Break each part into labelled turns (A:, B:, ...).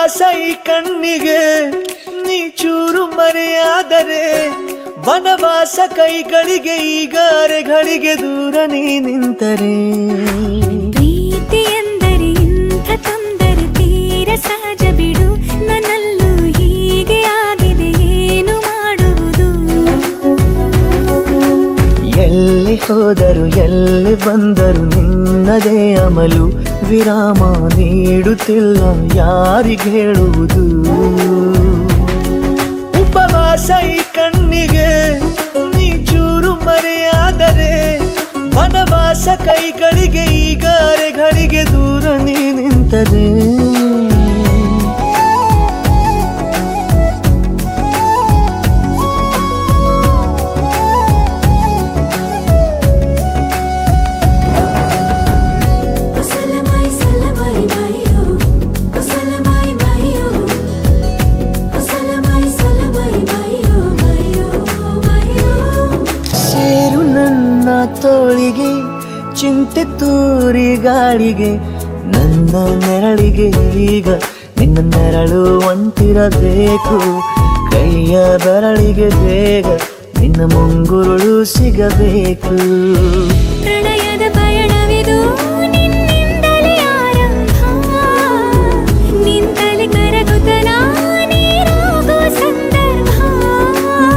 A: ಉಪವಾಸ ಈ ಕಣ್ಣಿಗೆ ನೀ ಚೂರು ಮರೆಯಾದರೆ ವನವಾಸ ಕೈಗಳಿಗೆ ಈಗ ಅರೆಗಳಿಗೆ ದೂರ ನೀ ನಿಂತರೆ
B: ಪ್ರೀತಿ ಎಂದರೆ ಇಂಥ ತೊಂದರೆ ತೀರ ಸಹಜ ಬಿಡು ನನ್ನಲ್ಲೂ ಹೀಗೆ ಆಗಿದೆ ಏನು ಮಾಡುವುದು
A: ಎಲ್ಲಿ ಹೋದರು ಎಲ್ಲಿ ಬಂದರು ನಿನ್ನದೇ ಅಮಲು ವಿರಾಮ ನೀಡುತ್ತಿಲ್ಲ ಯಾರಿಗೆ ಹೇಳುವುದು ಉಪವಾಸ ಈ ಕಣ್ಣಿಗೆ ನೀ ಚೂರು ಮರೆಯಾದರೆ ವನವಾಸ ಕೈಗಳಿಗೆ ಈಗ ಅರೆಗಳಿಗೆ ದೂರ ನೀ ನಿಂತರೆ ತೋಳಿಗೆ ಚಿಂತೆ ತೂರಿ ಗಾಳಿಗೆ ನನ್ನ ನೆರಳಿಗೆ ಈಗ ನಿನ್ನ ನೆರಳು ಒಂಟಿರಬೇಕು ಕೈಯ ಬೆರಳಿಗೆ ಬೇಗ ನಿನ್ನ ಮುಂಗುರುಳು ಸಿಗಬೇಕು
B: ಪ್ರಣಯದ ಪಯಣವಿದು ನಿನ್ನಿಂದಲೇ ಆರಂಭ ನಿಂತಲೇ ಕರಗುತ್ತಲ ನೀರಾಗೋ ಸಂದರ್ಭ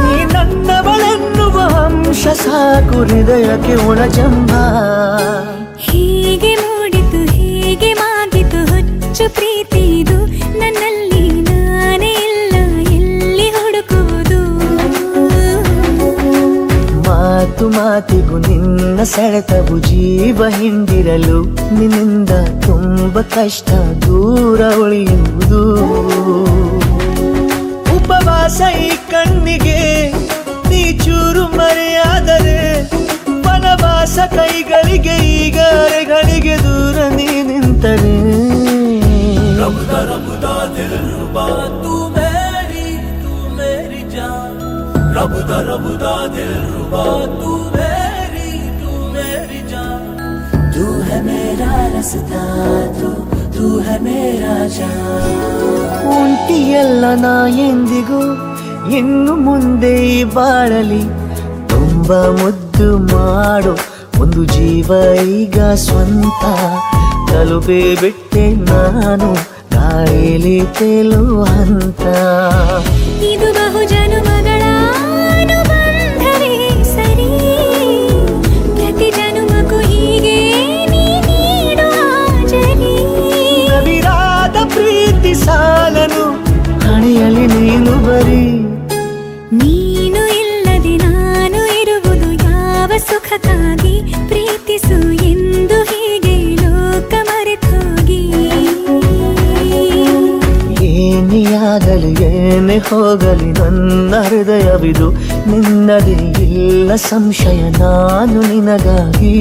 A: ನೀ ನನ್ನವಳೆನ್ನುವ ಅಂಶ ಸಾಕು ಹೃದಯಕ್ಕೆ ಒಣಜಂಬ
B: ಹೀಗೆ ಮೂಡಿತು ಹೀಗೆ ಮಾಗಿತು ಹುಚ್ಚು ಪ್ರೀತಿದು ನನ್ನಲ್ಲಿ ನಾನೇ ಇಲ್ಲ ಎಲ್ಲಿ ಹುಡುಕುವುದು
A: ಮಾತು ಮಾತಿಗೂ ನಿನ್ನ ಸೆಳೆತವು ಜೀವ ಹಿಂದಿರಲು ನಿನ್ನಿಂದ ತುಂಬ ಕಷ್ಟ ದೂರ ಉಳಿಯುವುದು ಉಪವಾಸ ಈ ಕಣ್ಣಿಗೆ ನೀ ಚೂರು ಮರೆಯಾದರೆ ವನವಾಸ ಕೈಗಳಿಗೆ ಈಗ ಅರೆಗಳಿಗೆ ದೂರ ನೀ ನಿಂತರೆ
C: रबदा रबदा दिलरुबा तू मेरी जान रबदा रबदा दिलरुबा तू मेरी जान तू है मेरा रास्ता तू है मेरा जान
A: ಒಂಟಿಯಲ್ಲ ನಾ ಎಂದಿಗೂ ಇನ್ನು ಮುಂದೆ ಈ ಬಾಳಲಿ ತುಂಬ ಮುದ್ದು ಮಾಡು ಒಂದು ಜೀವ ಈಗ ಸ್ವಂತ ತಲುಪೇ ಬಿಟ್ಟೆ ನಾನು ಗಾಳಿಲಿ ತೇಲುವ ಹಂತ
B: ಇದು ಬಹು ಜನುಮಗಳ ಅನುಬಂಧವೇ ಸರಿ ಪ್ರತಿ ಜನುಮಕ್ಕೂ ಹೀಗೆ ನೀ ನೀಡುವ ಜರಿ
A: ನವಿರಾದ ಪ್ರೀತಿ ಸಾಲನು ಹಣೆಯಲ್ಲಿ ನೀನು ಬರೀ
B: ನೀನು ಇಲ್ಲದೆ ನಾನು ಇರುವುದು ಯಾವ ಸುಖಕ್ಕಾಗಿ ಪ್ರೀತಿಸು ಎಂದು ಹೀಗೆ ಲೋಕ ಮರೆತೋಗಿ
A: ಏನಿಯಾಗಲಿ ಏನೇ ಹೋಗಲಿ ನನ್ನ ಹೃದಯವಿದು ನಿನ್ನದೇ ಇಲ್ಲ ಸಂಶಯ ನಾನು ನಿನಗಾಗಿ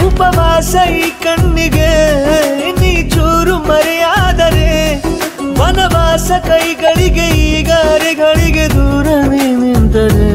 A: ಉಪವಾಸ ಈ ಕಣ್ಣಿಗೆ ನೀ ಚೂರು ಮರೆಯಾದರೆ ವನವಾಸ ಕೈಗಳಿಗೆ ಈಗ ಅರೆಗಳಿಗೆ ದೂರ ನೀ ನಿಂತರೆ